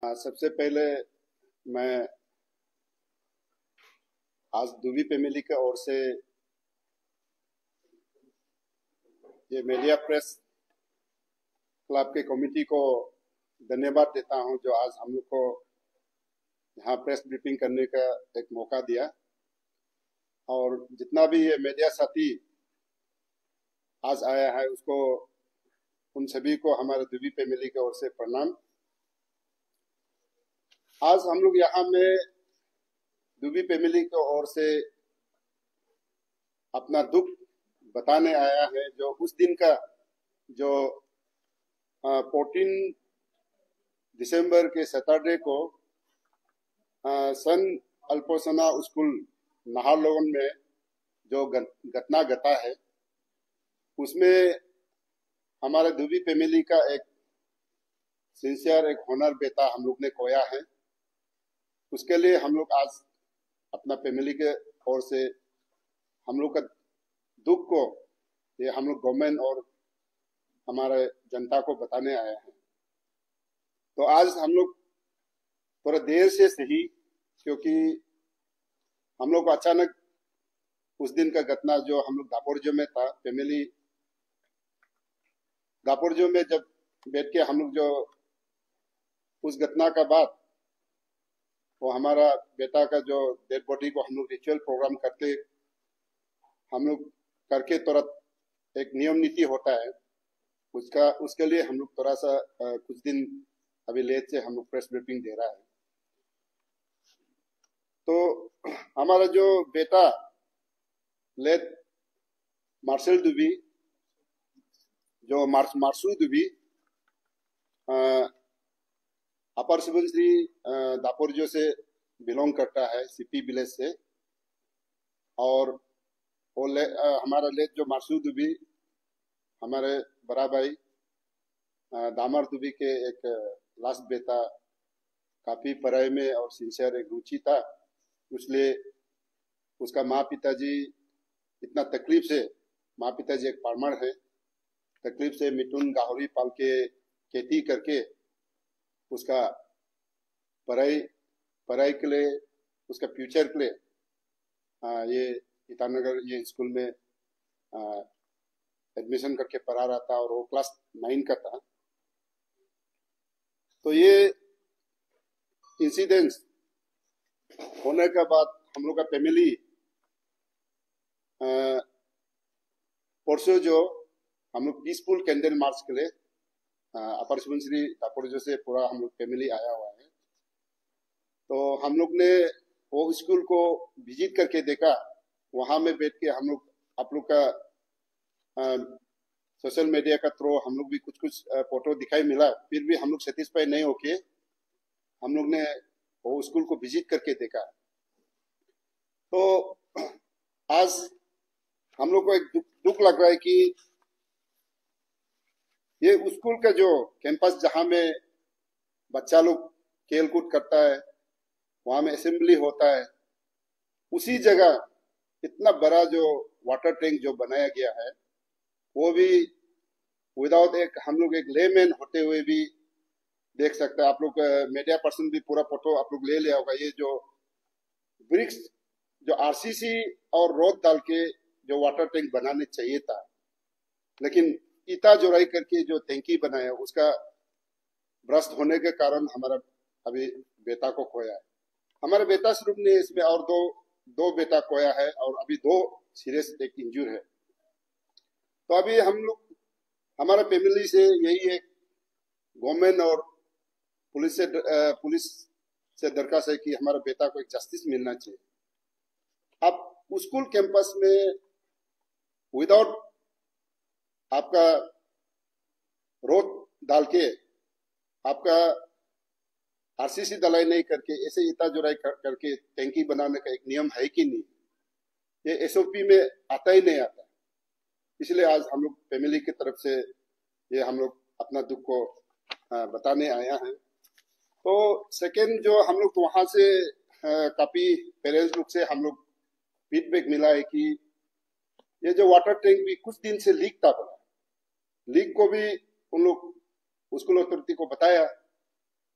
सबसे पहले मैं आज दुबी फैमिली की ओर से ये मीडिया प्रेस क्लब के कमेटी को धन्यवाद देता हूं, जो आज हम लोग को यहाँ प्रेस ब्रीफिंग करने का एक मौका दिया। और जितना भी ये मीडिया साथी आज आया है उसको, उन सभी को हमारे दुबी फैमिली की ओर से प्रणाम। आज हम लोग यहाँ में दुबी फैमिली की ओर से अपना दुख बताने आया है, जो उस दिन का जो 14 दिसंबर के सैटरडे को सन अल्पोसना स्कूल नाहरलगुन में जो घटना घटा है, उसमें हमारे दुबी फैमिली का एक सिंसियर, एक होनर बेटा हम लोग ने खोया है। उसके लिए हम लोग आज अपना फैमिली के ओर से हम लोग का दुख को ये हम लोग गवर्नमेंट और हमारे जनता को बताने आए हैं। तो आज हम लोग थोड़ा देर से सही, क्योंकि हम लोग को अचानक उस दिन का घटना जो हम लोग दापोरिजो में था, फैमिली दापोरिजो में जब बैठ के हम लोग जो उस घटना का बाद वो हमारा बेटा का जो डेड बॉडी को हम लोग रिचुअल प्रोग्राम करते हम लोग करके तुरंत एक नियम नीति होता है उसका, उसके लिए हम लोग थोड़ा सा कुछ दिन अभी लेट से हम लोग प्रेस ब्रीफिंग दे रहा है। तो हमारा जो बेटा लेट मार्शल दुबी, जो मार्शू दुबी अपर सुबनसिरी दापोरिजो से बिलोंग करता है, सीपी विलेज से। और वो हमारा लेट जो मार्शू दुबी हमारे बड़ा भाई दामर दुबी के एक लास्ट बेटा, काफी पढ़ाई में और सिंसियर एक रुचि था, इसलिए उसका माँ पिताजी इतना तकलीफ से, माँ पिताजी एक फार्मर है, तकलीफ से मिथुन गाहरी पाल के खेती करके उसका पढ़ाई के लिए, उसका फ्यूचर के लिए ये ईटानगर ये स्कूल में एडमिशन करके पढ़ा रहा था, और वो क्लास 9 का था। तो ये इंसिडेंट्स होने के बाद हम लोग का फैमिली परसों जो हम लोग पीसफुल कैंडल मार्च के लिए अपर सुबनसिरी दापोरिजो से पूरा हम लोग फैमिली आया हुआ है। तो हम लोग ने वो स्कूल को विजिट करके देखा, वहां में बैठ के हम लोग आप लोग का सोशल मीडिया का थ्रू हम लोग भी कुछ फोटो दिखाई मिला, फिर भी हम लोग सेटिस्फाई नहीं होके हम लोग ने वो स्कूल को विजिट करके देखा। तो आज हम लोग को एक दुख लग रहा है कि ये स्कूल का जो कैंपस जहां में बच्चा लोग खेल कूद करता है, वहां में असेंबली होता है, उसी जगह इतना बड़ा जो वाटर टैंक जो बनाया गया है, वो भी विदाउट एक हम लोग एक लेमैन होते हुए भी देख सकते हैं। आप लोग मीडिया पर्सन भी पूरा फोटो आप लोग ले लिया होगा। ये जो ब्रिक्स जो आरसीसी और रोड डाल के जो वाटर टैंक बनाने चाहिए था, लेकिन ईटा जोड़ाई करके जो टैंकी बनाया, उसका भ्रष्ट होने के कारण हमारा अभी बेटा को खोया है। हमारे बेटा स्वरूप ने इसमें और दो बेटा खोया है, और अभी 2 सीरियस एक इंजूर है। तो अभी हम लोग हमारा फैमिली से यही एक गवर्नमेंट और पुलिस से दरखास्त है कि हमारे बेटा को एक जस्टिस मिलना चाहिए। अब स्कूल कैंपस में विदाउट आपका रोड डाल के, आपका आरसीसी डलाई नहीं करके, ऐसे ईटा जोड़ाई करके टैंकी बनाने का एक नियम है कि नहीं, ये एसओपी में आता ही नहीं आता। इसलिए आज हम लोग फैमिली की तरफ से ये हम लोग अपना दुख को बताने आया हैं। तो सेकेंड जो हम लोग वहां से काफी पेरेंट्स लोग से हम लोग फीडबैक मिला है कि ये जो वाटर टैंक भी कुछ दिन से लीक था, लीक को भी उन लोग स्कूल अथॉरिटी को बताया,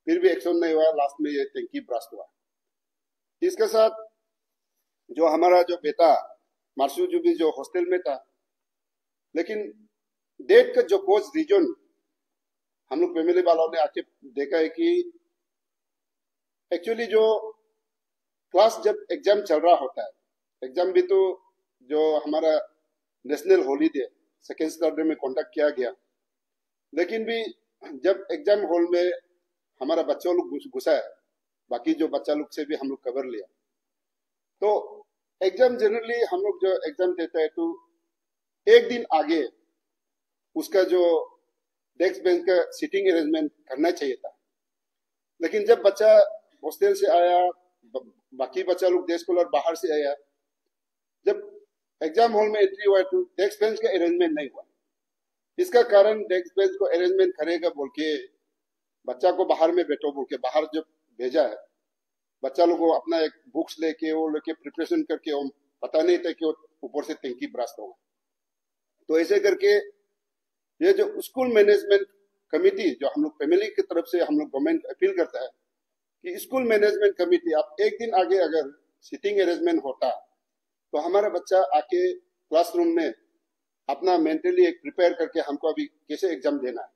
फिर भी एक्शन नहीं हुआ, लास्ट में ये टैंकी ब्रास्ट हुआ। इसके साथ जो हमारा जो बेटा मार्शू जो भी जो हॉस्टल में था, लेकिन डेट का जो कोज रीजन हम लोग फैमिली वालों ने आके देखा है कि एक्चुअली जो क्लास जब एग्जाम चल रहा होता है, एग्जाम भी तो जो हमारा नेशनल हॉलीडे सेकेंड सैटरडे में कॉन्डक्ट किया गया, लेकिन भी जब एग्जाम हॉल में हमारा बच्चा लोग घुसा है, बाकी जो बच्चा लोग से भी हम लोग कवर लिया। तो एग्जाम जनरली हम लोग जो एग्जाम देता है तो एक दिन आगे उसका जो डेस्क बेंच का सीटिंग अरेंजमेंट करना चाहिए था, लेकिन जब बच्चा हॉस्टल से आया, बाकी बच्चा लोग डे स्कॉलर बाहर से आया, जब एग्जाम हॉल में एंट्री हुआ तो डेस्क बेंच का अरेंजमेंट नहीं हुआ। इसका कारण डेस्क बेंच को अरेंजमेंट करेगा बोल के बच्चा को बाहर में बैठो बोल के बाहर जब भेजा है, बच्चा लोग को अपना एक बुक्स लेके वो लेके प्रिपरेशन करके, वो पता नहीं था कि वो ऊपर से टैंकी ब्रास्ट होगा। तो ऐसे करके ये जो स्कूल मैनेजमेंट कमिटी जो हम लोग फैमिली की तरफ से हम लोग गवर्नमेंट अपील करता है कि स्कूल मैनेजमेंट कमिटी आप एक दिन आगे अगर सीटिंग अरेंजमेंट होता तो हमारा बच्चा आके क्लासरूम में अपना मेंटली एक प्रिपेयर करके हमको अभी कैसे एग्जाम देना है।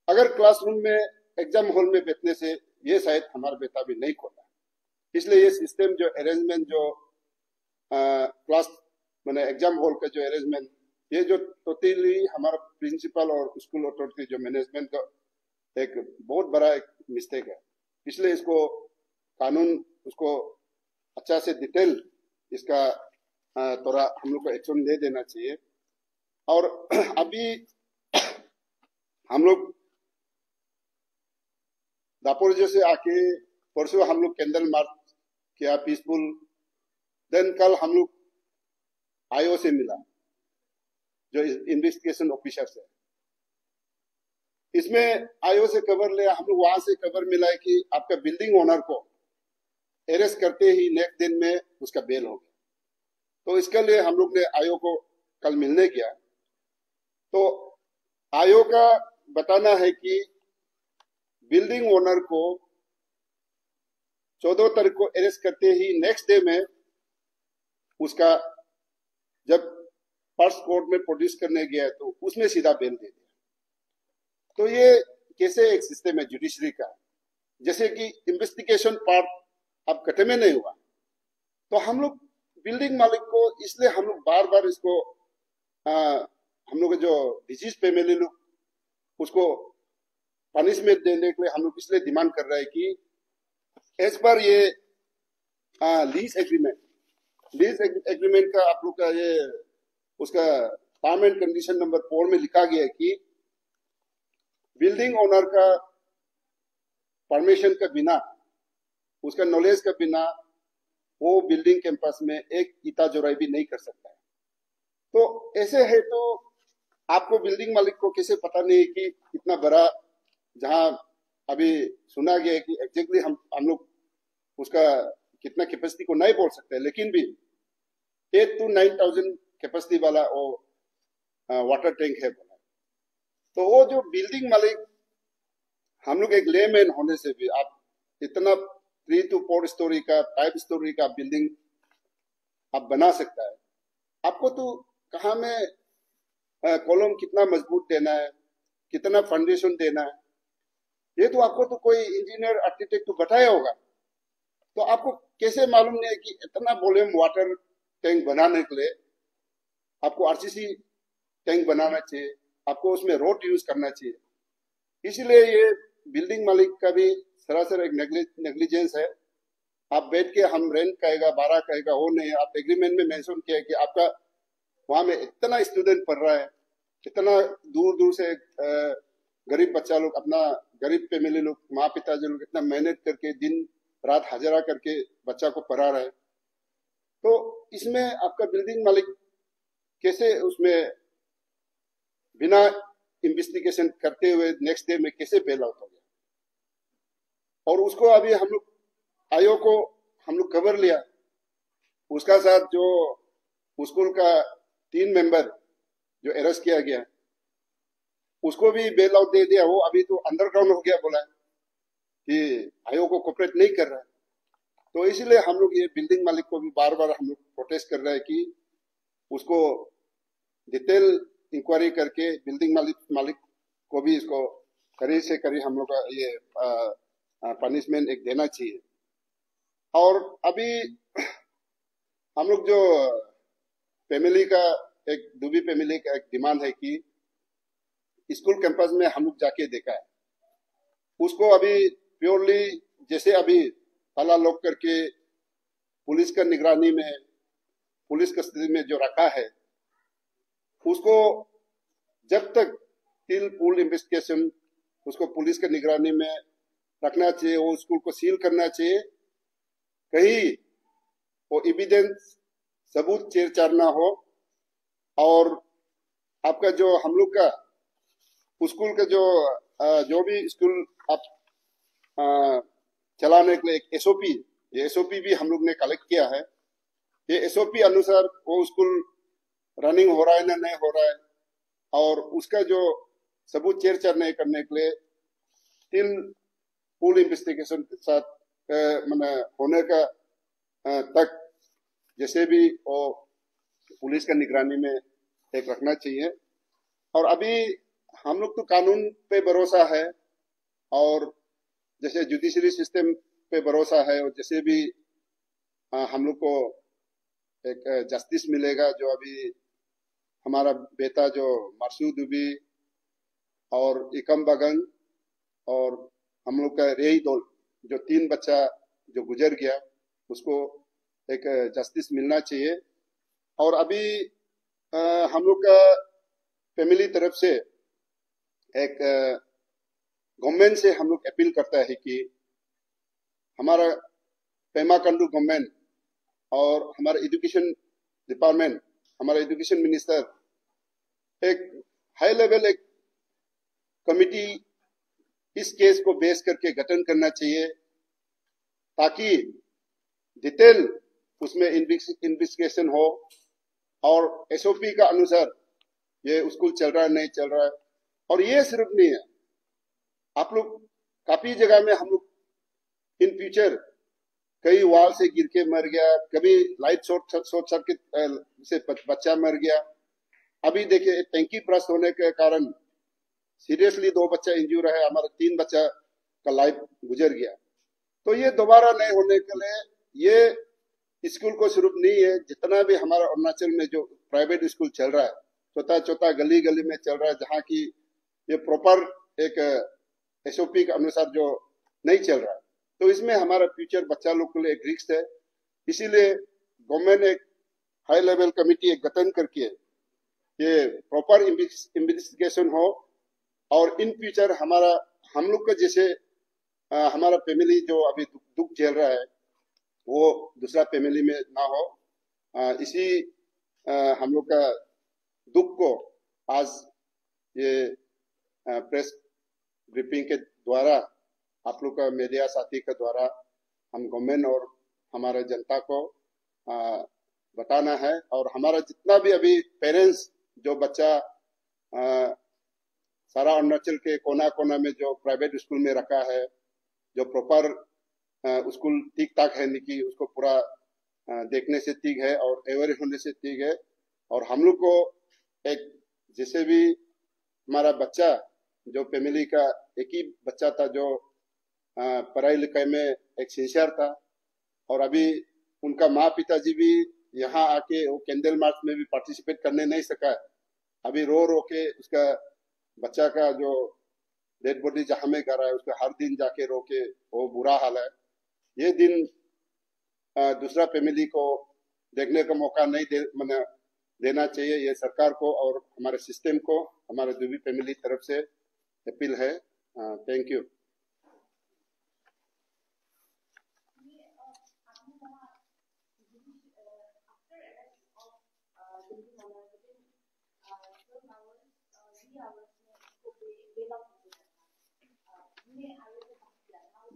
अगर क्लासरूम में एग्जाम हॉल में बैठने से ये शायद हमारा बेटा भी नहीं खोला, इसलिए ये सिस्टम जो अरेंजमेंट जो क्लास मैंने एग्जाम हॉल का जो अरेंजमेंट, ये जो टोटली हमारा प्रिंसिपल और स्कूल अथॉरिटी जो मैनेजमेंट का एक बहुत बड़ा एक मिस्टेक है। इसलिए इसको कानून उसको अच्छा से डिटेल इसका थोड़ा हम लोग को एक्शन दे देना चाहिए। और अभी हम लोग दापोरिजो से आके परसों हम लोग कैंडल मार्च किया पीसफुल, देन कल हम लोग आईओ से मिला जो इन्वेस्टिगेशन ऑफिसर है, इसमें आईओ से खबर लिया, हम लोग वहां से खबर मिला है कि आपका बिल्डिंग ओनर को अरेस्ट करते ही नेक्स्ट दिन में उसका बेल हो गया। तो इसके लिए हम लोग ने आईओ को कल मिलने गया, तो आईओ का बताना है कि बिल्डिंग ओनर को 14 तारीख को अरेस्ट करते ही नेक्स्ट डे में उसका जब फर्स्ट कोर्ट में प्रोड्यूस करने गया तो उसमें सीधा बेल दे दिया। तो ये कैसे एक सिस्टम है जुडिशरी का, जैसे कि इन्वेस्टिगेशन पार्ट अब खत्म में नहीं हुआ, तो हम लोग बिल्डिंग मालिक को इसलिए हम लोग बार बार इसको हम लोग जो डिजीज फैमिली लोग उसको पनिशमेंट देने के लिए हम लोग इसलिए डिमांड कर रहे हैं कि एज पर ये लीज एग्रीमेंट का आप लोग का ये उसका टर्म एंड कंडीशन नंबर 4 में लिखा गया है कि बिल्डिंग ओनर का परमिशन के बिना, उसका नॉलेज के बिना वो बिल्डिंग कैंपस में एक ईटा जोराई भी नहीं कर सकता है। तो ऐसे है तो आपको बिल्डिंग मालिक को कैसे पता नहीं कि इतना बड़ा, जहां अभी सुना गया है कि एग्जैक्टली हम लोग उसका कितना कैपेसिटी को नहीं बोल सकते, लेकिन भी 8 to 9,000 कैपेसिटी वाला वो वाटर टैंक है बोला। तो वो जो बिल्डिंग मालिक, हम लोग एक लेमैन होने से भी आप इतना 3 to 4 स्टोरी का 5 स्टोरी का बिल्डिंग आप बना सकता है, आपको तो कहाँ में कॉलम कितना मजबूत देना है, कितना फाउंडेशन देना है, ये तो आपको तो कोई इंजीनियर आर्किटेक्ट तो बताया होगा। तो आपको कैसे मालूम नहीं है कि इतना वॉल्यूम वाटर टैंक बनाने के लिए आपको आरसीसी टैंक बनाना चाहिए, आपको उसमें रोड यूज करना चाहिए। इसलिए ये बिल्डिंग मालिक का भी सरासर एक नेग्लिजेंस है। आप बैठ के हम रेंट कहेगा 12 कहेगा वो नहीं, आप एग्रीमेंट में मेंशन किया है कि आपका वहां में इतना स्टूडेंट पढ़ रहा है, इतना दूर दूर से गरीब बच्चा लोग, अपना गरीब फैमिली लोग, माँ पिताजी लोग इतना मेहनत करके दिन रात हाजिरा करके बच्चा को पढ़ा रहा है। तो इसमें आपका बिल्डिंग मालिक कैसे उसमें बिना इन्वेस्टिगेशन करते हुए नेक्स्ट डे में कैसे बेल आउट हो गया। और उसको अभी हम लोग आयोग को हम लोग खबर लिया, उसका साथ जो स्कूल का 3 मेंबर जो अरेस्ट किया गया उसको भी बेल आउट दे दिया। वो अभी तो अंडरग्राउंड हो गया बोला है। कि आयोग को कोऑपरेट नहीं कर रहा है। तो इसलिए हम लोग ये बिल्डिंग मालिक को भी बार बार हम लोग प्रोटेस्ट कर रहे हैं कि उसको डिटेल इंक्वायरी करके बिल्डिंग मालिक को भी इसको कड़ी से कड़ी हम लोग का ये पनिशमेंट एक देना चाहिए। और अभी हम लोग जो फैमिली का एक दुबी फैमिली का एक डिमांड है कि स्कूल कैंपस में हम लोग जाके देखा है, उसको अभी प्योरली जैसे अभी ताला लॉक करके पुलिस का निगरानी में, पुलिस कस्टडी में जो रखा है, उसको जब तक टिल फुल इन्वेस्टिगेशन उसको पुलिस के निगरानी में रखना चाहिए, वो स्कूल को सील करना चाहिए, कहीं वो एविडेंस सबूत छेड़छाड़ ना हो। और आपका जो हम लोग का स्कूल का जो भी स्कूल आप चलाने के लिए एक एसओपी, ये एसओपी भी हम लोग ने कलेक्ट किया है। ये एसओपी अनुसार वो स्कूल रनिंग हो रहा है ना नहीं हो रहा है, और उसका जो सबूत छेड़छाड़ नहीं करने के लिए टिल फुल इन्वेस्टिगेशन के साथ मैंने होने का तक जैसे भी वो पुलिस का निगरानी में एक रखना चाहिए। और अभी हम लोग तो कानून पे भरोसा है, और जैसे जुडिशरी सिस्टम पे भरोसा है, और जैसे भी हम लोग को एक जस्टिस मिलेगा। जो अभी हमारा बेटा जो मार्शू दुबी और इकम बगन और हम लोग का रेई दोल, जो 3 बच्चा जो गुजर गया, उसको एक जस्टिस मिलना चाहिए। और अभी हम लोग का फैमिली तरफ से एक गवर्नमेंट से हम लोग अपील करता है कि हमारा पेमा कंडू गवर्नमेंट और हमारा एजुकेशन डिपार्टमेंट, हमारा एजुकेशन मिनिस्टर एक हाई लेवल एक कमिटी इस केस को बेस करके गठन करना चाहिए, ताकि डिटेल उसमें इन्वेस्टिगेशन हो और एसओपी का अनुसार ये स्कूल चल रहा है नहीं चल रहा है। और ये सिर्फ नहीं है, आप लोग काफी जगह में हम लोग इन फ्यूचर कई वाल से गिर के मर गया, कभी लाइट शॉर्ट सर्किट से बच्चा मर गया। अभी देखिए टैंकी ब्रस्ट होने के कारण सीरियसली 2 बच्चा इंजूर है, हमारा 3 बच्चा का लाइफ गुजर गया। तो ये दोबारा नहीं होने के लिए ये स्कूल को सिर्फ नहीं है, जितना भी हमारा अरुणाचल में जो प्राइवेट स्कूल चल रहा है, छोटा छोटा गली गली में चल रहा है, जहाँ की ये प्रॉपर एक एसओपी के अनुसार जो नहीं चल रहा है, तो इसमें हमारा फ्यूचर बच्चा लोग के लिए एक रिस्क है। इसीलिए गवर्नमेंट ने एक हाई लेवल कमिटी एक गठन करके ये प्रॉपर इन्वेस्टिगेशन हो, और इन फ्यूचर हमारा हम लोग का जैसे हमारा फैमिली जो अभी दुख झेल रहा है, वो दूसरा फैमिली में ना हो। इसी हम लोग का दुख को आज ये प्रेस ब्रीफिंग के द्वारा, आप लोग का मीडिया साथी के द्वारा हम गवर्नमेंट और हमारे जनता को बताना है। और हमारा जितना भी अभी पेरेंट्स जो बच्चा सारा अरुणाचल के कोना कोना में जो प्राइवेट स्कूल में रखा है, जो प्रॉपर स्कूल ठीक ठाक है नहीं, उसको पूरा देखने से ठीक है और अवेयर होने से ठीक है। और हम लोग को एक जैसे भी हमारा बच्चा जो फैमिली का एक ही बच्चा था जो पढ़ाई लिखाई में एक सिंसियर था, और अभी उनका माँ पिताजी भी यहाँ आके वो कैंडल मार्च में भी पार्टिसिपेट करने नहीं सका। अभी रो रो के उसका बच्चा का जो डेड बॉडी जहाँ में कर रहा है, उसको हर दिन जाके रो के वो बुरा हाल है। ये दिन दूसरा फैमिली को देखने का मौका नहीं देना चाहिए। ये सरकार को और हमारे सिस्टम को हमारे दुबी फैमिली तरफ से अपील है। Thank you.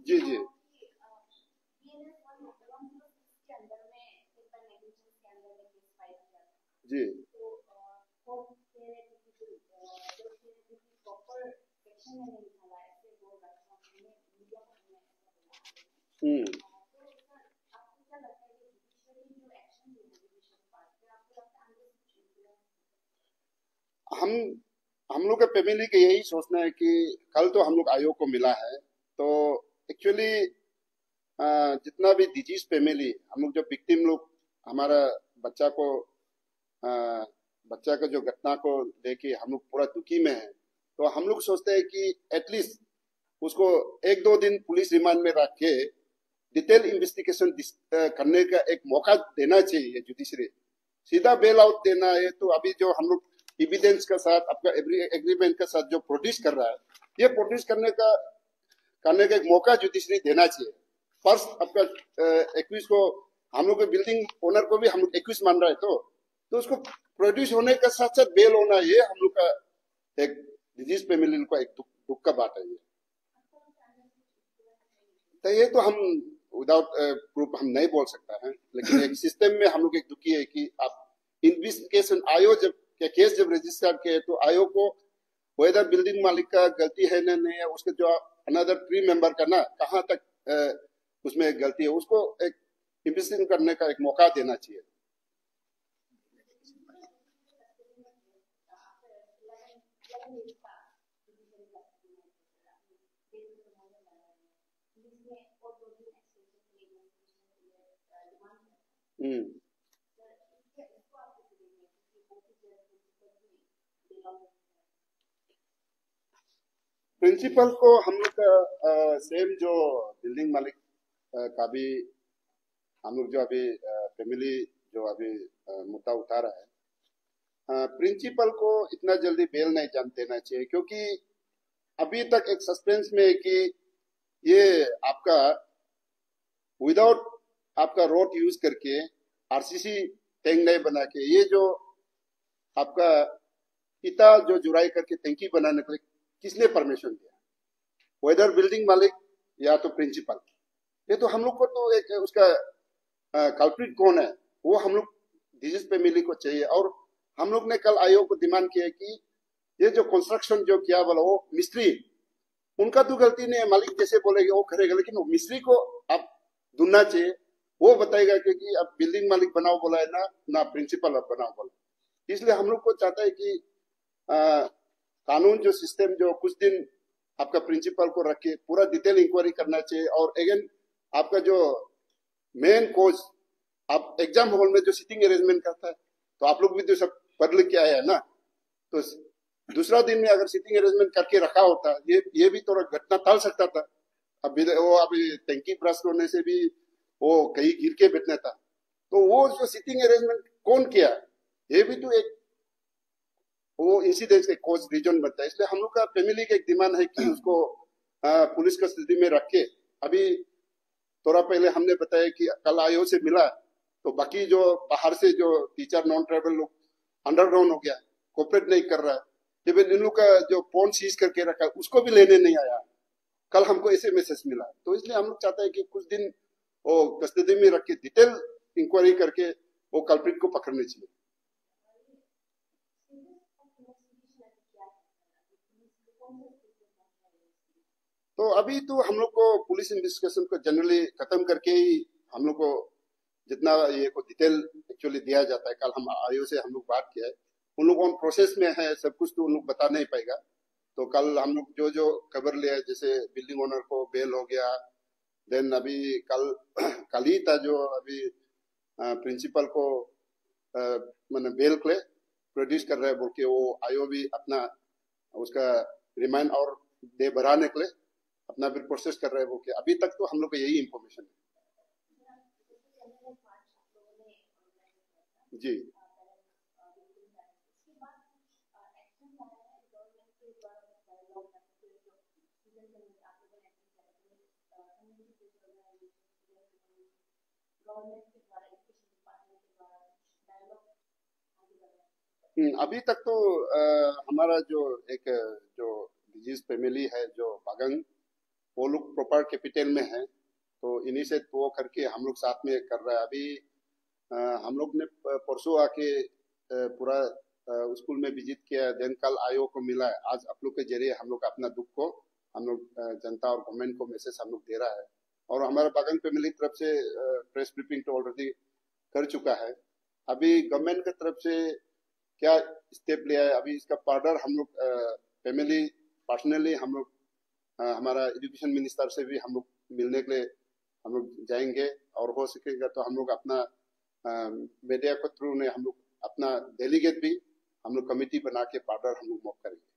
जी जी जी हम्म। हम हम लोग का फैमिली का यही सोचना है कि कल तो हम लोग आयोग को मिला है, तो एक्चुअली जितना भी डिजीज फैमिली हम लोग जो विक्टिम लोग, हमारा बच्चा को अ, बच्चा का जो घटना को लेके हम लोग पूरा दुखी में है। तो हम लोग सोचते हैं कि एटलीस्ट उसको एक दो दिन पुलिस रिमांड में रख के डिटेल इन्वेस्टिगेशन करने का एक मौका देना चाहिए जुडिशरी। सीधा बेल आउट देना है तो अभी जो हम लोग एविडेंस के साथ आपका एग्रीमेंट के साथ जो प्रोड्यूस कर रहा है, ये प्रोड्यूस करने का एक मौका जुडिशरी देना चाहिए। फर्स्ट आपका एक्यूज को, हम लोग बिल्डिंग ओनर को भी हम लोग एक्यूज मान रहा है, तो उसको प्रोड्यूस होने के साथ साथ बेल होना, ये हम लोग का एक डिजीज फैमिली का एक दुख का बात है ये। तो ये तो हम विदाउट प्रूफ हम नहीं बोल सकता है, लेकिन एक सिस्टम में हम लोग एक दुखी है कि आप इन्वेस्टिगेशन आयोग जब केस जब रजिस्टर किए तो आयोग को वेदर बिल्डिंग मालिक का गलती है ना नहीं है, उसके जो अनदर 3 मेंबर का ना कहाँ तक उसमें गलती है, उसको एक इन्वेस्टिगेशन करने का एक मौका देना चाहिए। हम्म। प्रिंसिपल को हम लोग का सेम जो बिल्डिंग मालिक का भी हम लोग जो अभी फैमिली जो अभी मुद्दा उठा रहा है, प्रिंसिपल को इतना जल्दी बेल नहीं जान देना चाहिए, क्योंकि अभी तक एक सस्पेंस में है कि ये आपका विदाउट आपका रोड यूज करके आरसीसी टैंक नहीं बना के, ये जो आपका इता जो जुराई करके टंकी बनाने के लिए किसने परमिशन दिया? वेदर बिल्डिंग मालिक या तो प्रिंसिपल। ये तो हम लोग को तो एक उसका कल्प्रिट कौन है वो हम लोग डिजीज पे मिली को चाहिए। और हम लोग ने कल आयोग को डिमांड किया कि ये जो कंस्ट्रक्शन जो किया बोला वो मिस्त्री, उनका तो गलती नहीं है, मालिक जैसे बोलेगा वो करेगा, लेकिन वो मिस्त्री को आप ढूंढना चाहिए, वो बताएगा कि अब बिल्डिंग मालिक बनाओ बोला है ना प्रिंसिपल अब बनाओ बोला। इसलिए हम लोग को चाहता है कि आ, कानून जो सिस्टम जो कुछ दिन आपका प्रिंसिपल को रख के पूरा डिटेल इंक्वायरी करना चाहिए। और अगेन आपका जो मेन कोच आप एग्जाम हॉल में जो सिटिंग अरेंजमेंट करता है, तो आप लोग भी तो सब पढ़ लिख के आए हैं ना, तो दूसरा दिन में अगर सिटिंग अरेंजमेंट करके रखा होता, ये भी तो घटना टाल सकता था। अभी वो अभी टंकी ब्रस्ट होने से भी वो कहीं गिर के बैठना था, तो वो जो सिटिंग अरेंजमेंट कौन किया, ये भी तो एक वो इंसिडेंट के कोच रीजन बनता है। इसलिए हम लोग का फैमिली का एक डिमांड है कि उसको पुलिस कस्टडी में रख के, अभी थोड़ा पहले हमने बताया कि कल आयोग से मिला, तो बाकी जो बाहर से जो टीचर नॉन ट्राइबल लोग अंडरग्राउंड हो गया, कोऑपरेट नहीं कर रहा है, इवन इन लोग का जो फोन सीज करके रखा है उसको भी लेने नहीं आया, कल हमको ऐसे मैसेज मिला। तो इसलिए हम लोग चाहते हैं कि कुछ दिन वो कस्टडी में रख के डिटेल इंक्वायरी करके वो कल्प्रिट को पकड़ने चाहिए। तो अभी तो हम लोग को पुलिस इन्वेस्टिगेशन को जनरली खत्म करके ही हम लोग को जितना ये को डिटेल एक्चुअली दिया जाता है, कल हम आयो से हम लोग बात किया है, उन लोग ऑन प्रोसेस में है, सब कुछ तो उन लोग बता नहीं पाएगा। तो कल हम लोग जो जो खबर लिया, जैसे बिल्डिंग ओनर को बेल हो गया, देन अभी कल कल ही था जो अभी प्रिंसिपल को मैंने बेल के प्रोड्यूस कर रहा है बोल के वो आयो भी अपना उसका रिमांड और डे बढ़ाने के लिए अपना भी प्रोसेस कर रहे हैं बोल के। अभी तक तो हम लोग को यही इंफॉर्मेशन है जी। अभी तक तो हमारा जो एक जो डिजीज फैमिली है जो बागंग, वो लोग प्रॉपर कैपिटल में है, तो इन्हीं से वो करके हम लोग साथ में कर रहा है। अभी अ, हम लोग ने परसों आके पूरा स्कूल में विजिट किया, देन कल आयोग को मिला है, आज आप लोग के जरिए हम लोग अपना दुख को हम लोग जनता और गवर्नमेंट को मैसेज हम लोग दे रहा है। और हमारा बागन फैमिली तरफ से प्रेस ब्रीफिंग तो ऑलरेडी कर चुका है। अभी गवर्नमेंट की तरफ से क्या स्टेप लिया है, अभी इसका पार्डर हम लोग फैमिली पर्सनली हम लोग हमारा एजुकेशन मिनिस्टर से भी हम लोग मिलने के लिए हम लोग जाएंगे, और हो सकेगा तो हम लोग अपना मीडिया के थ्रू ने हम लोग अपना डेलीगेट भी हम लोग कमेटी बना के पार्डर हम लोग मॉक करेंगे।